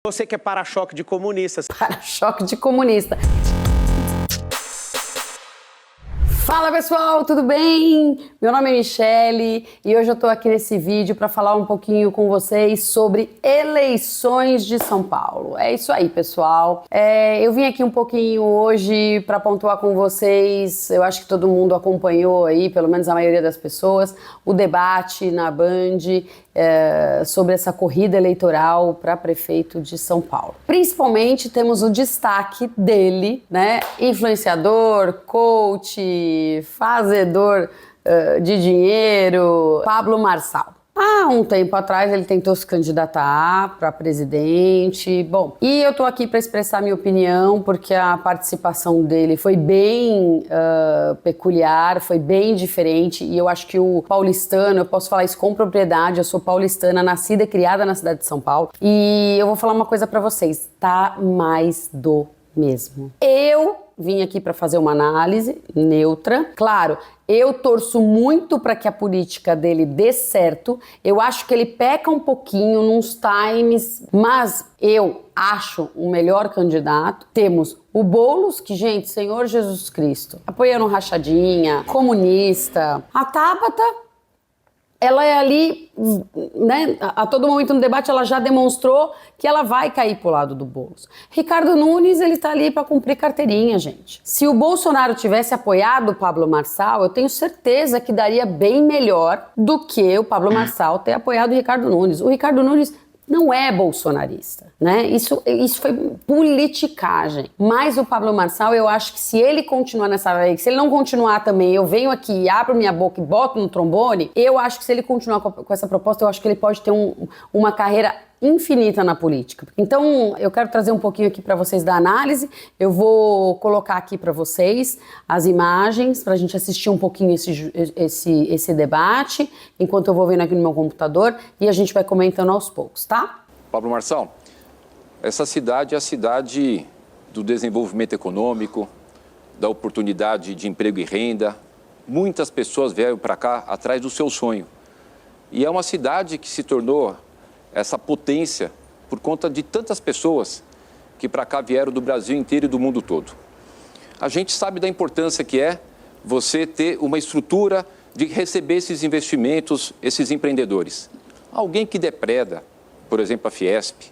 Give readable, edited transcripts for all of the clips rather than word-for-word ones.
Você que é para-choque de comunistas. Para-choque de comunista. Fala pessoal, tudo bem? Meu nome é Michele e hoje eu tô aqui nesse vídeo para falar um pouquinho com vocês sobre eleições de São Paulo. É isso aí, pessoal. Eu vim aqui um pouquinho hoje para pontuar com vocês, eu acho que todo mundo acompanhou aí, pelo menos a maioria das pessoas, o debate na Band sobre essa corrida eleitoral para prefeito de São Paulo. Principalmente temos o destaque dele, né? Influenciador, coach, fazedor de dinheiro, Pablo Marçal. Há um tempo atrás ele tentou se candidatar para presidente. Bom, e eu tô aqui para expressar minha opinião porque a participação dele foi bem peculiar, foi bem diferente e eu acho que o paulistano, eu posso falar isso com propriedade, eu sou paulistana, nascida e criada na cidade de São Paulo e eu vou falar uma coisa para vocês, tá mais do mesmo. Eu vim aqui para fazer uma análise neutra. Claro, eu torço muito para que a política dele dê certo. Eu acho que ele peca um pouquinho nos times, mas eu acho o melhor candidato. Temos o Boulos, que, gente, Senhor Jesus Cristo, apoiando rachadinha, comunista. A Tabata, ela é ali, né, a todo momento no debate ela já demonstrou que ela vai cair pro lado do Boulos. Ricardo Nunes, ele tá ali para cumprir carteirinha, gente. Se o Bolsonaro tivesse apoiado o Pablo Marçal, eu tenho certeza que daria bem melhor do que o Pablo Marçal ter apoiado o Ricardo Nunes. O Ricardo Nunes não é bolsonarista, né? Isso foi politicagem. Mas o Pablo Marçal, eu acho que se ele continuar nessa lei, se ele não continuar também, eu venho aqui, abro minha boca e boto no trombone, eu acho que se ele continuar com essa proposta, eu acho que ele pode ter uma carreira infinita na política. Então, eu quero trazer um pouquinho aqui para vocês da análise. Eu vou colocar aqui para vocês as imagens para a gente assistir um pouquinho esse debate, enquanto eu vou vendo aqui no meu computador e a gente vai comentando aos poucos, tá? Pablo Marçal, essa cidade é a cidade do desenvolvimento econômico, da oportunidade de emprego e renda. Muitas pessoas vieram para cá atrás do seu sonho. E é uma cidade que se tornou essa potência por conta de tantas pessoas que para cá vieram do Brasil inteiro e do mundo todo. A gente sabe da importância que é você ter uma estrutura de receber esses investimentos, esses empreendedores. Alguém que depreda, por exemplo, a Fiesp,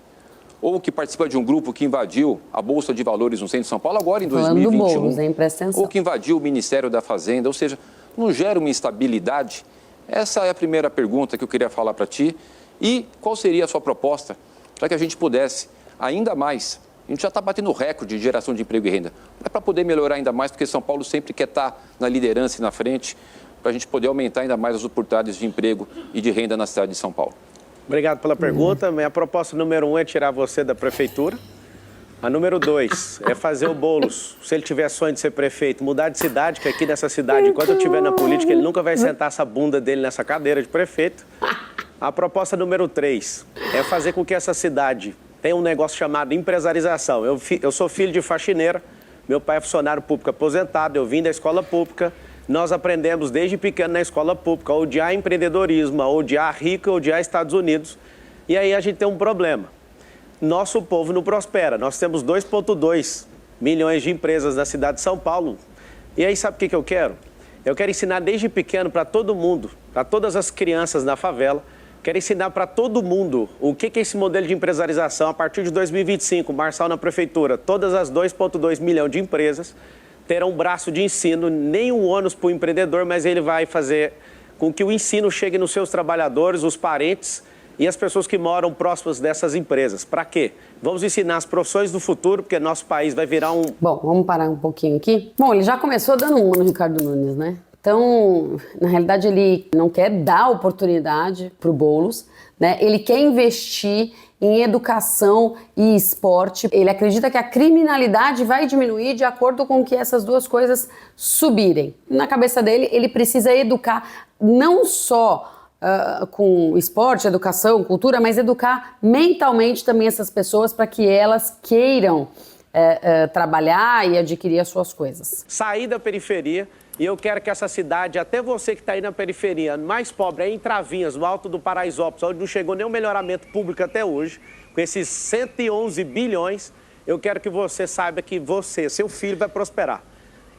ou que participa de um grupo que invadiu a Bolsa de Valores no centro de São Paulo agora em 2021, Boulos, hein? Presta atenção. ou que invadiu o Ministério da Fazenda, ou seja, não gera uma instabilidade? Essa é a primeira pergunta que eu queria falar para ti. E qual seria a sua proposta para que a gente pudesse ainda mais, a gente já está batendo recorde de geração de emprego e renda, mas para poder melhorar ainda mais, porque São Paulo sempre quer estar na liderança e na frente, para a gente poder aumentar ainda mais as oportunidades de emprego e de renda na cidade de São Paulo. Obrigado pela pergunta. Minha proposta número 1 é tirar você da prefeitura. A número 2 é fazer o Boulos, se ele tiver sonho de ser prefeito, mudar de cidade, que aqui nessa cidade, enquanto eu estiver na política, ele nunca vai sentar essa bunda dele nessa cadeira de prefeito. A proposta número 3 é fazer com que essa cidade tenha um negócio chamado empresarização. Eu sou filho de faxineira, meu pai é funcionário público aposentado, eu vim da escola pública. Nós aprendemos desde pequeno na escola pública a odiar empreendedorismo, a odiar rico, a odiar Estados Unidos. E aí a gente tem um problema. Nosso povo não prospera. Nós temos 2,2 milhões de empresas na cidade de São Paulo. E aí sabe o que eu quero? Eu quero ensinar desde pequeno para todo mundo, para todas as crianças na favela. Quero ensinar para todo mundo o que é esse modelo de empresarização. A partir de 2025, Marçal na prefeitura, todas as 2,2 milhões de empresas terão um braço de ensino, nenhum ônus para o empreendedor, mas ele vai fazer com que o ensino chegue nos seus trabalhadores, os parentes e as pessoas que moram próximas dessas empresas. Para quê? Vamos ensinar as profissões do futuro, porque nosso país vai virar um... Bom, vamos parar um pouquinho aqui. Bom, ele já começou dando uma no Ricardo Nunes, né? Então, na realidade, ele não quer dar oportunidade para o Boulos, né? Ele quer investir em educação e esporte. Ele acredita que a criminalidade vai diminuir de acordo com que essas duas coisas subirem. Na cabeça dele, ele precisa educar não só com esporte, educação, cultura, mas educar mentalmente também essas pessoas para que elas queiram trabalhar e adquirir as suas coisas. Sair da periferia. E eu quero que essa cidade, até você que está aí na periferia, mais pobre, é em Travinhas, no alto do Paraisópolis, onde não chegou nenhum melhoramento público até hoje, com esses 111 bilhões, eu quero que você saiba que você, seu filho, vai prosperar.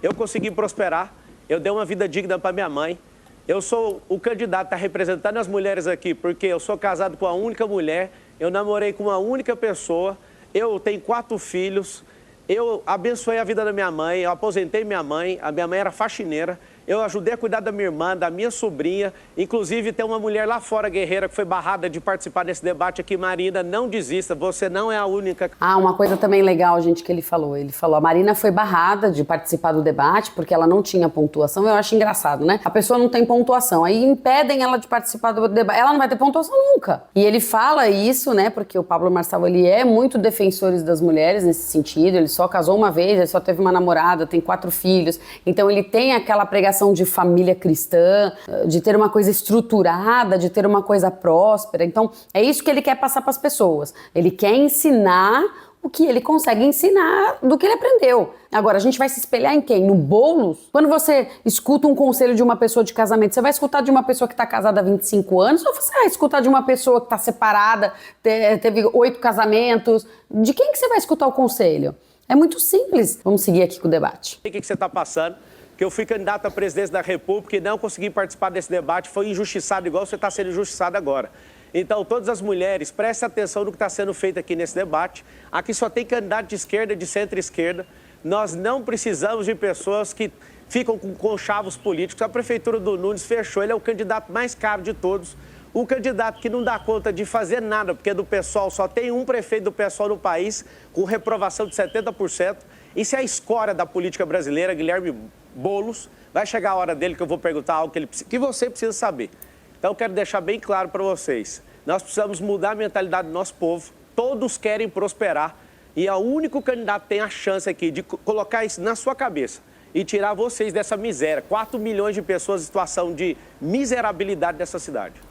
Eu consegui prosperar, eu dei uma vida digna para minha mãe. Eu sou o candidato a estar representando as mulheres aqui, porque eu sou casado com uma única mulher, eu namorei com uma única pessoa, eu tenho 4 filhos, eu abençoei a vida da minha mãe, eu aposentei minha mãe, a minha mãe era faxineira, eu ajudei a cuidar da minha irmã, da minha sobrinha, inclusive tem uma mulher lá fora, guerreira, que foi barrada de participar desse debate aqui. Marina, não desista, você não é a única. Uma coisa também legal, gente, que ele falou, a Marina foi barrada de participar do debate porque ela não tinha pontuação. Eu acho engraçado, né? A pessoa não tem pontuação, aí impedem ela de participar do debate, ela não vai ter pontuação nunca. E ele fala isso, né, porque o Pablo Marçal, ele é muito defensor das mulheres nesse sentido, ele só casou uma vez, ele só teve uma namorada, tem 4 filhos, então ele tem aquela pregação de família cristã, de ter uma coisa estruturada, de ter uma coisa próspera. Então, é isso que ele quer passar para as pessoas. Ele quer ensinar o que ele consegue ensinar do que ele aprendeu. Agora, a gente vai se espelhar em quem? No Boulos? Quando você escuta um conselho de uma pessoa de casamento, você vai escutar de uma pessoa que está casada há 25 anos ou você vai escutar de uma pessoa que está separada, teve 8 casamentos? De quem que você vai escutar o conselho? É muito simples. Vamos seguir aqui com o debate. O que você está passando? Que eu fui candidato à presidência da República e não consegui participar desse debate, foi injustiçado igual você está sendo injustiçado agora. Então, todas as mulheres, prestem atenção no que está sendo feito aqui nesse debate. Aqui só tem candidato de esquerda, de centro-esquerda. Nós não precisamos de pessoas que ficam com conchavos políticos. A prefeitura do Nunes fechou, ele é o candidato mais caro de todos. O candidato que não dá conta de fazer nada, porque do PSOL só tem um prefeito do PSOL no país, com reprovação de 70%. Isso é a escória da política brasileira, Guilherme Boulos. Vai chegar a hora dele que eu vou perguntar algo que você precisa saber. Então, eu quero deixar bem claro para vocês. Nós precisamos mudar a mentalidade do nosso povo. Todos querem prosperar. E é o único candidato que tem a chance aqui de colocar isso na sua cabeça e tirar vocês dessa miséria. 4 milhões de pessoas em situação de miserabilidade dessa cidade.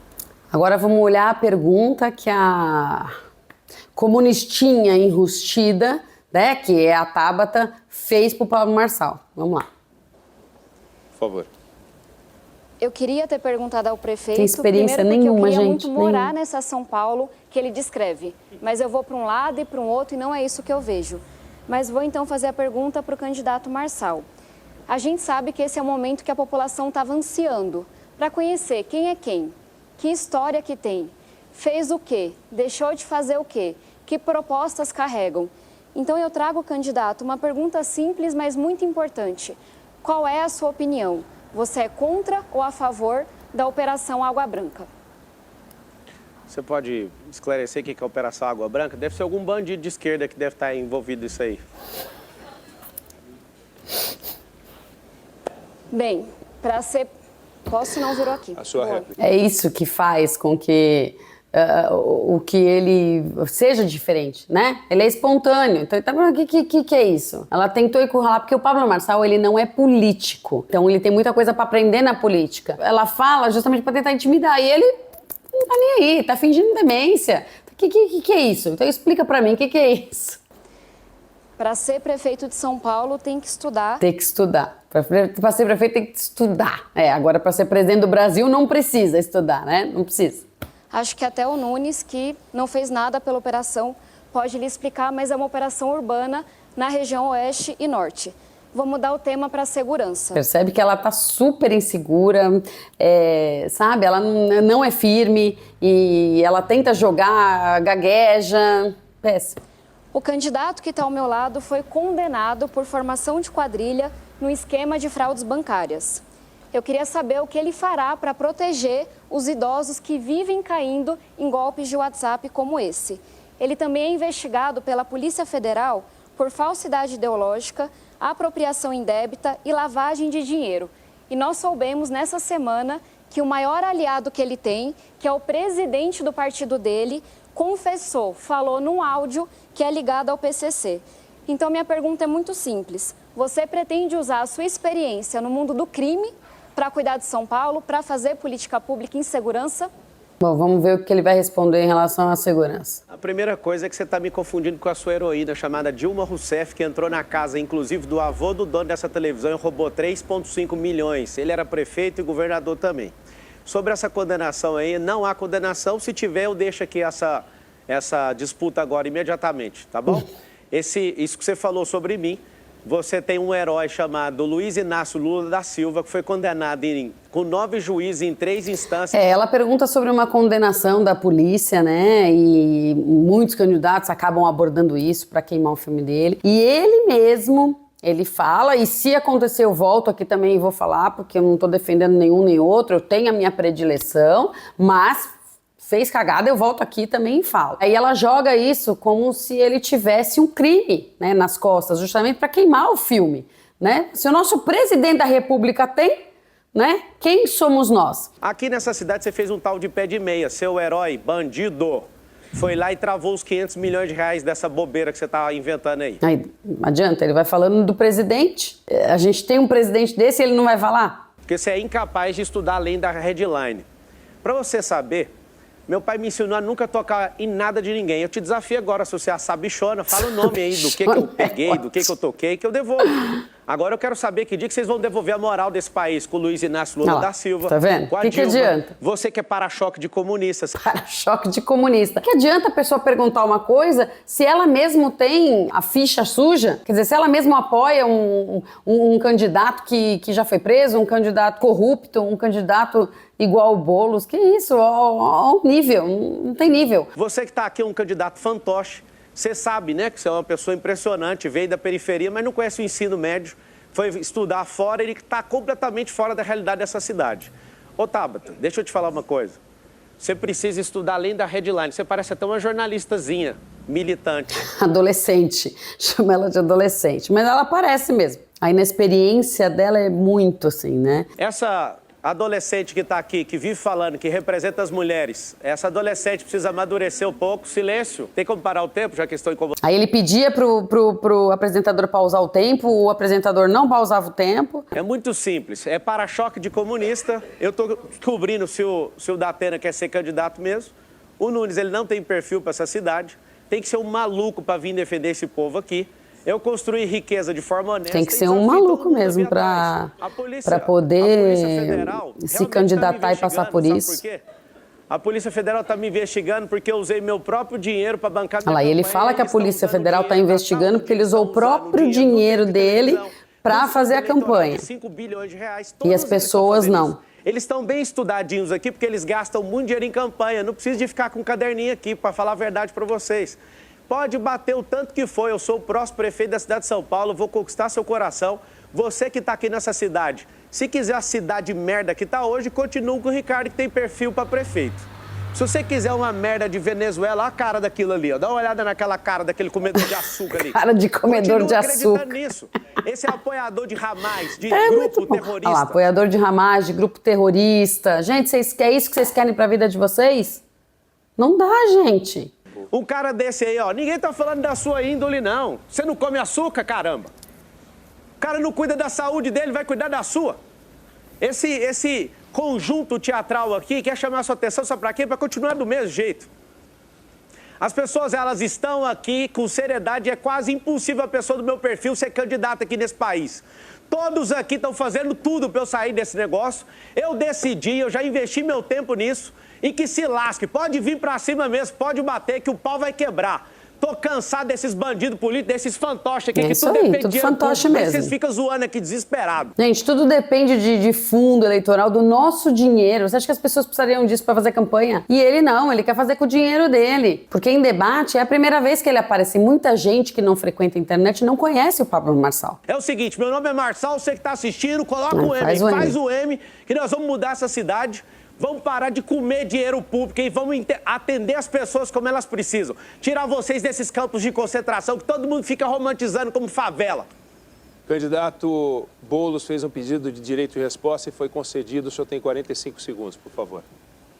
Agora vamos olhar a pergunta que a comunistinha enrustida, né, que é a Tabata, fez para o Pablo Marçal. Vamos lá. Por favor. Eu queria ter perguntado ao prefeito, tem experiência primeiro porque nenhuma, eu queria gente, muito morar nessa São Paulo que ele descreve. Mas eu vou para um lado e para um outro e não é isso que eu vejo. Mas vou então fazer a pergunta para o candidato Marçal. A gente sabe que esse é o momento que a população estava ansiando para conhecer quem é quem, que história que tem, fez o quê, deixou de fazer o quê, que propostas carregam. Então eu trago, candidato, uma pergunta simples, mas muito importante. Qual é a sua opinião? Você é contra ou a favor da Operação Água Branca? Você pode esclarecer o que é a Operação Água Branca? Deve ser algum bandido de esquerda que deve estar envolvido nisso aí. Bem, para ser... Posso não virou aqui. A sua réplica. É isso que faz com que o que ele seja diferente, né? Ele é espontâneo. Então, o que é isso? Ela tentou encurralar, porque o Pablo Marçal, ele não é político. Então, ele tem muita coisa para aprender na política. Ela fala justamente para tentar intimidar. E ele não tá nem aí, tá fingindo demência. O que é isso? Então, explica para mim, o que é isso? Para ser prefeito de São Paulo, tem que estudar. Tem que estudar. Para ser prefeito, tem que estudar. Agora, para ser presidente do Brasil, não precisa estudar, né? Não precisa. Acho que até o Nunes, que não fez nada pela operação, pode lhe explicar, mas é uma operação urbana na região oeste e norte. Vou mudar o tema para segurança. Percebe que ela tá super insegura, sabe? Ela não é firme e ela tenta jogar, gagueja. Péssimo. O candidato que está ao meu lado foi condenado por formação de quadrilha no esquema de fraudes bancárias. Eu queria saber o que ele fará para proteger os idosos que vivem caindo em golpes de WhatsApp como esse. Ele também é investigado pela Polícia Federal por falsidade ideológica, apropriação indébita e lavagem de dinheiro. E nós soubemos nessa semana que o maior aliado que ele tem, que é o presidente do partido dele, confessou, falou num áudio que é ligado ao PCC. Então minha pergunta é muito simples. Você pretende usar a sua experiência no mundo do crime para cuidar de São Paulo, para fazer política pública em segurança? Bom, vamos ver o que ele vai responder em relação à segurança. A primeira coisa é que você está me confundindo com a sua heroína chamada Dilma Rousseff, que entrou na casa, inclusive, do avô do dono dessa televisão e roubou 3,5 milhões. Ele era prefeito e governador também. Sobre essa condenação aí, não há condenação. Se tiver, eu deixo aqui essa disputa agora imediatamente, tá bom? Isso que você falou sobre mim, você tem um herói chamado Luiz Inácio Lula da Silva, que foi condenado com 9 juízes em 3 instâncias. Ela pergunta sobre uma condenação da polícia, né? E muitos candidatos acabam abordando isso para queimar o filme dele. E ele mesmo, ele fala, e se acontecer eu volto aqui também e vou falar, porque eu não estou defendendo nenhum nem outro, eu tenho a minha predileção, mas fez cagada, eu volto aqui também e falo. Aí ela joga isso como se ele tivesse um crime, né, nas costas, justamente para queimar o filme, né? Se o nosso presidente da República tem, né, quem somos nós? Aqui nessa cidade você fez um tal de pé de meia, seu herói, bandido, foi lá e travou os 500 milhões de reais dessa bobeira que você tá inventando aí. Aí, não adianta, ele vai falando do presidente, a gente tem um presidente desse e ele não vai falar? Porque você é incapaz de estudar além da headline. Para você saber, meu pai me ensinou a nunca tocar em nada de ninguém. Eu te desafio agora, se você é sabichona, fala o nome aí do que eu peguei, do que eu toquei, que eu devolvo. Agora eu quero saber que dia que vocês vão devolver a moral desse país com o Luiz Inácio Lula da Silva. Tá vendo? Com a que Dilma. adianta? Você que é para-choque de comunistas. Para-choque de comunista. Que adianta a pessoa perguntar uma coisa se ela mesmo tem a ficha suja? Quer dizer, se ela mesmo apoia um candidato que já foi preso, um candidato corrupto, um candidato igual o Boulos. Que isso? Ó, nível. Não tem nível. Você que está aqui é um candidato fantoche. Você sabe, né, que você é uma pessoa impressionante, veio da periferia, mas não conhece o ensino médio, foi estudar fora, ele está completamente fora da realidade dessa cidade. Ô, Tabata, deixa eu te falar uma coisa. Você precisa estudar além da headline. Você parece até uma jornalistazinha, militante. Adolescente. Chama ela de adolescente. Mas ela parece mesmo. A inexperiência dela é muito assim, né? Essa adolescente que está aqui, que vive falando, que representa as mulheres, essa adolescente precisa amadurecer um pouco. Silêncio. Tem como parar o tempo, já que estou incomodando? Aí ele pedia pro apresentador pausar o tempo, o apresentador não pausava o tempo. É muito simples. É para-choque de comunista. Eu estou descobrindo se o Datena quer ser candidato mesmo. O Nunes, ele não tem perfil para essa cidade. Tem que ser um maluco para vir defender esse povo aqui. Eu construí riqueza de forma honesta. Tem que ser um maluco mesmo para poder se candidatar e passar por isso. Por quê? A Polícia Federal está me investigando porque eu usei meu próprio dinheiro para bancar minha campanha. Ele fala que a Polícia Federal está investigando porque ele usou o próprio dinheiro dele para fazer a campanha. 5 bilhões de reais. E as pessoas não. Eles estão bem estudadinhos aqui porque eles gastam muito dinheiro em campanha. Não precisa de ficar com um caderninho aqui para falar a verdade para vocês. Pode bater o tanto que for, eu sou o próximo prefeito da cidade de São Paulo, vou conquistar seu coração. Você que está aqui nessa cidade, se quiser a cidade merda que está hoje, continua com o Ricardo, que tem perfil para prefeito. Se você quiser uma merda de Venezuela, olha a cara daquilo ali, ó. Dá uma olhada naquela cara daquele comedor de açúcar ali. Cara de comedor de açúcar. Nisso. Esse é apoiador de Hamas, de grupo terrorista. Olha lá, apoiador de Hamas, de grupo terrorista. Gente, é isso que vocês querem para a vida de vocês? Não dá, gente. Um cara desse aí, ó, ninguém tá falando da sua índole, não. Você não come açúcar, caramba. O cara não cuida da saúde dele, vai cuidar da sua. Esse conjunto teatral aqui quer chamar a sua atenção, sabe pra quê? Pra continuar do mesmo jeito. As pessoas, elas estão aqui com seriedade, é quase impossível a pessoa do meu perfil ser candidata aqui nesse país. Todos aqui estão fazendo tudo para eu sair desse negócio. Eu decidi, eu já investi meu tempo nisso. E que se lasque, pode vir pra cima mesmo, pode bater, que o pau vai quebrar. Tô cansado desses bandidos políticos, desses fantoches aqui, que tudo depende tudo fantoche mesmo. Vocês ficam zoando aqui desesperado. Gente, tudo depende de fundo eleitoral, do nosso dinheiro. Você acha que as pessoas precisariam disso pra fazer campanha? E ele não, ele quer fazer com o dinheiro dele. Porque em debate é a primeira vez que ele aparece. Muita gente que não frequenta a internet não conhece o Pablo Marçal. É o seguinte, meu nome é Marçal, você que tá assistindo, coloca o M, faz o M, que nós vamos mudar essa cidade. Vamos parar de comer dinheiro público e vamos atender as pessoas como elas precisam. Tirar vocês desses campos de concentração que todo mundo fica romantizando como favela. O candidato Boulos fez um pedido de direito de resposta e foi concedido. O senhor tem 45 segundos, por favor.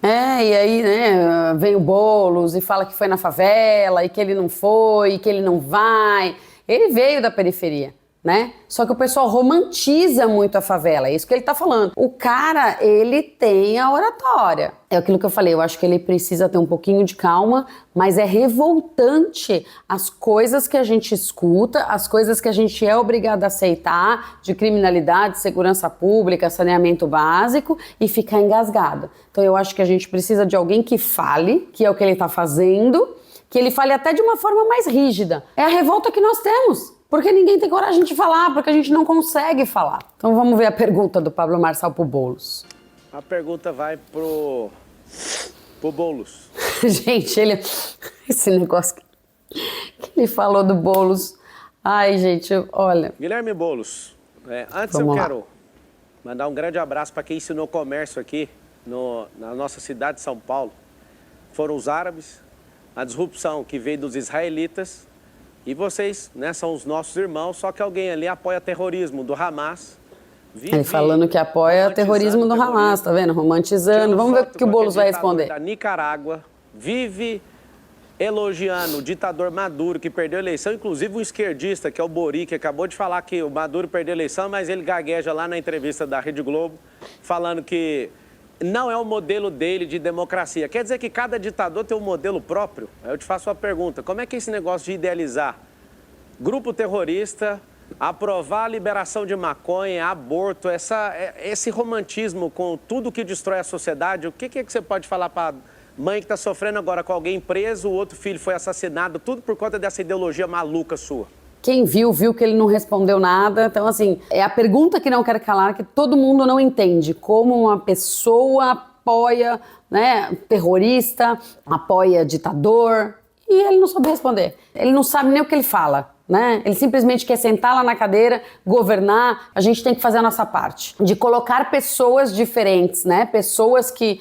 E aí, né, vem o Boulos e fala que foi na favela e que ele não foi, e que ele não vai. Ele veio da periferia. Né? Só que o pessoal romantiza muito a favela, é isso que ele tá falando. O cara, ele tem a oratória. É aquilo que eu falei, eu acho que ele precisa ter um pouquinho de calma, mas é revoltante as coisas que a gente escuta, as coisas que a gente é obrigado a aceitar, de criminalidade, segurança pública, saneamento básico, e ficar engasgado. Então eu acho que a gente precisa de alguém que fale, que é o que ele tá fazendo, que ele fale até de uma forma mais rígida. É a revolta que nós temos, porque ninguém tem coragem de falar, porque a gente não consegue falar. Então vamos ver a pergunta do Pablo Marçal pro Boulos. A pergunta vai pro Boulos. Gente, esse negócio que ele falou do Boulos. Ai, gente, olha. Guilherme Boulos, antes Vamos eu lá. quero mandar um grande abraço para quem ensinou comércio aqui na nossa cidade de São Paulo. Foram os árabes, a disrupção que veio dos israelitas e vocês, né, são os nossos irmãos, só que alguém ali apoia terrorismo do Hamas. Ele falando que apoia o terrorismo do Hamas, tá vendo? Romantizando. Vamos ver o que o Boulos vai responder. Da Nicarágua vive elogiando o ditador Maduro, que perdeu a eleição, inclusive um esquerdista, que é o Bori, que acabou de falar que o Maduro perdeu a eleição, mas ele gagueja lá na entrevista da Rede Globo, falando que não é o modelo dele de democracia. Quer dizer que cada ditador tem um modelo próprio? Aí eu te faço uma pergunta, como é que é esse negócio de idealizar grupo terrorista, aprovar a liberação de maconha, aborto, esse romantismo com tudo que destrói a sociedade, o que você pode falar para mãe que está sofrendo agora com alguém preso, o outro filho foi assassinado, tudo por conta dessa ideologia maluca sua? Quem viu que ele não respondeu nada. Então, assim, é a pergunta que não quer calar, que todo mundo não entende. Como uma pessoa apoia, né, terrorista, apoia ditador, e ele não soube responder. Ele não sabe nem o que ele fala, né? Ele simplesmente quer sentar lá na cadeira, governar. A gente tem que fazer a nossa parte. De colocar pessoas diferentes, né? Pessoas que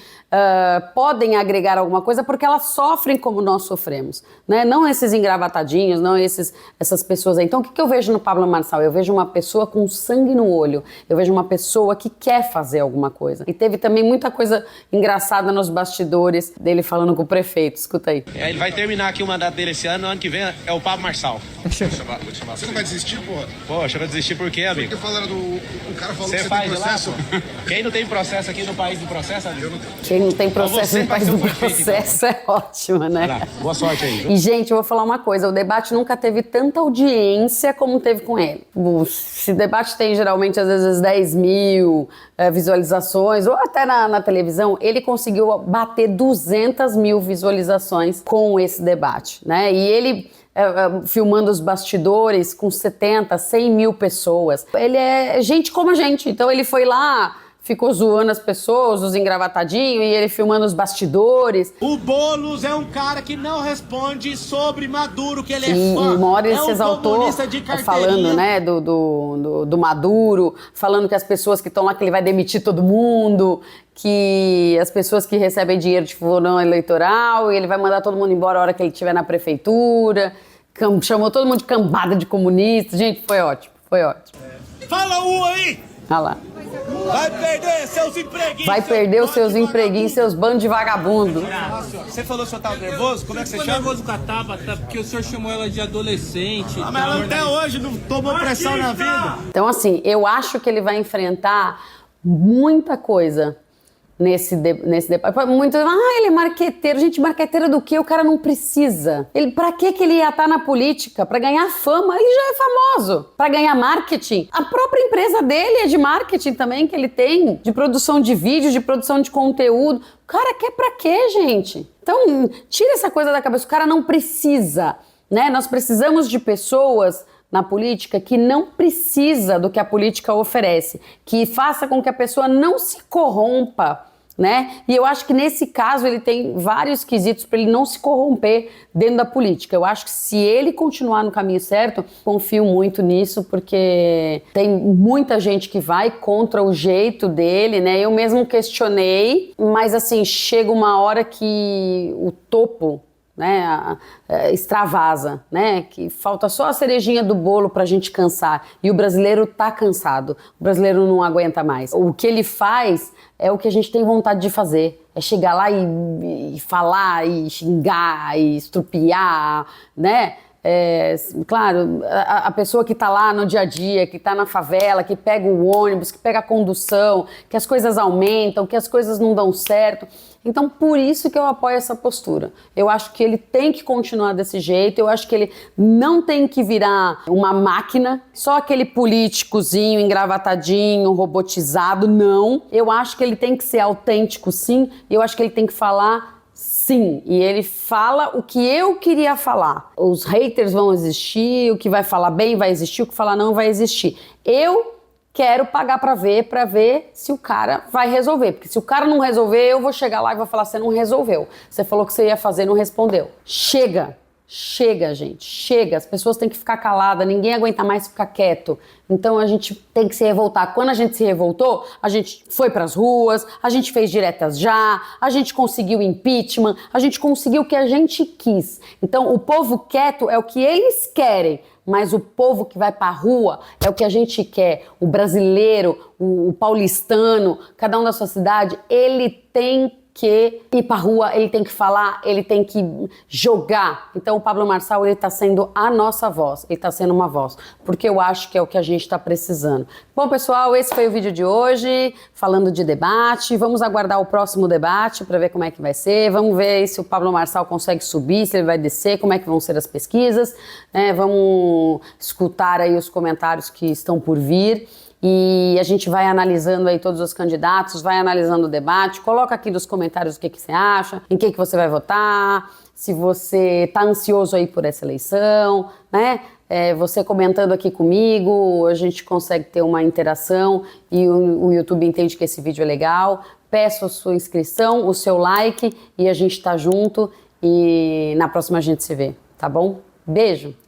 podem agregar alguma coisa porque elas sofrem como nós sofremos, né? Não esses engravatadinhos, não essas pessoas aí. Então o que eu vejo no Pablo Marçal? Eu vejo uma pessoa com sangue no olho, eu vejo uma pessoa que quer fazer alguma coisa. E teve também muita coisa engraçada nos bastidores dele falando com o prefeito, escuta aí. Ele vai terminar aqui o mandato dele esse ano que vem é o Pablo Marçal. Vou te chamar. Você não vai desistir, porra? Poxa, vai desistir por quê, amigo? Porque falaram o cara falou Você que você faz tem processo. lá, pô? Quem não tem processo aqui no país do processo, amigo? Quem não tem processo Você no vai país ser o do prefeito, processo é ótimo, né? Boa sorte aí. E, gente, eu vou falar uma coisa, o debate nunca teve tanta audiência como teve com ele. Se debate tem, geralmente, às vezes 10 mil visualizações, ou até na televisão, ele conseguiu bater 200 mil visualizações com esse debate, né? E ele filmando os bastidores com 70, 100 mil pessoas. Ele é gente como a gente, então ele foi lá, ficou zoando as pessoas, os engravatadinhos, e ele filmando os bastidores. O Boulos é um cara que não responde sobre Maduro, que ele é E fã. uma hora ele se um exaltou comunista de carteirinha. falando, né, do Maduro, falando que as pessoas que estão lá, que ele vai demitir todo mundo, que as pessoas que recebem dinheiro de fundo eleitoral, e ele vai mandar todo mundo embora a hora que ele estiver na prefeitura. Chamou todo mundo de cambada de comunistas. Gente, foi ótimo, foi ótimo. Fala aí! Olha lá. Vai perder seus empreguinhos! Vai perder os seus empreguinhos, seus bandos de vagabundo. Você falou que o senhor tava nervoso? Como é que você chama? Nervoso com a Tabata, porque o senhor chamou ela de adolescente. Mas ela até hoje não tomou pressão na vida. Então, assim, eu acho que ele vai enfrentar muita coisa nesse debate. Muito, ele é marqueteiro. Gente, marqueteiro do quê? O cara não precisa. Pra que ele ia estar na política? Pra ganhar fama? Ele já é famoso. Pra ganhar marketing? A própria empresa dele é de marketing também, que ele tem, de produção de vídeo, de produção de conteúdo. O cara quer pra quê, gente? Então, tira essa coisa da cabeça. O cara não precisa, né? Nós precisamos de pessoas na política que não precisa do que a política oferece, que faça com que a pessoa não se corrompa, né? E eu acho que nesse caso ele tem vários quesitos para ele não se corromper dentro da política. Eu acho que se ele continuar no caminho certo, confio muito nisso, porque tem muita gente que vai contra o jeito dele, né? Eu mesmo questionei, mas assim, chega uma hora que o topo, né, extravasa, né, que falta só a cerejinha do bolo pra gente cansar, e o brasileiro tá cansado, o brasileiro não aguenta mais. O que ele faz é o que a gente tem vontade de fazer, é chegar lá e falar, e xingar, e estrupiar, né. Claro, a pessoa que está lá no dia a dia, que está na favela, que pega o ônibus, que pega a condução, que as coisas aumentam, que as coisas não dão certo. Então, por isso que eu apoio essa postura. Eu acho que ele tem que continuar desse jeito, eu acho que ele não tem que virar uma máquina, só aquele políticozinho, engravatadinho, robotizado, não. Eu acho que ele tem que ser autêntico, sim, e eu acho que ele tem que falar Sim, e ele fala o que eu queria falar. Os haters vão existir, o que vai falar bem vai existir, o que falar não vai existir. Eu quero pagar pra ver se o cara vai resolver. Porque se o cara não resolver, eu vou chegar lá e vou falar, você não resolveu. Você falou que você ia fazer e não respondeu. Chega! Chega, gente, chega. As pessoas têm que ficar caladas, ninguém aguenta mais ficar quieto. Então a gente tem que se revoltar. Quando a gente se revoltou, a gente foi pras ruas, a gente fez diretas já, a gente conseguiu impeachment, a gente conseguiu o que a gente quis. Então o povo quieto é o que eles querem, mas o povo que vai pra rua é o que a gente quer. O brasileiro, o paulistano, cada um da sua cidade, ele tem que ir pra rua, ele tem que falar, ele tem que jogar. Então o Pablo Marçal, ele tá sendo a nossa voz, ele tá sendo uma voz, porque eu acho que é o que a gente tá precisando. Bom, pessoal, esse foi o vídeo de hoje, falando de debate. Vamos aguardar o próximo debate para ver como é que vai ser. Vamos ver aí se o Pablo Marçal consegue subir, se ele vai descer, como é que vão ser as pesquisas, né? Vamos escutar aí os comentários que estão por vir. E a gente vai analisando aí todos os candidatos, vai analisando o debate, coloca aqui nos comentários o que você acha, em que você vai votar, se você tá ansioso aí por essa eleição, né? Você comentando aqui comigo, a gente consegue ter uma interação e o YouTube entende que esse vídeo é legal. Peço a sua inscrição, o seu like e a gente tá junto e na próxima a gente se vê, tá bom? Beijo!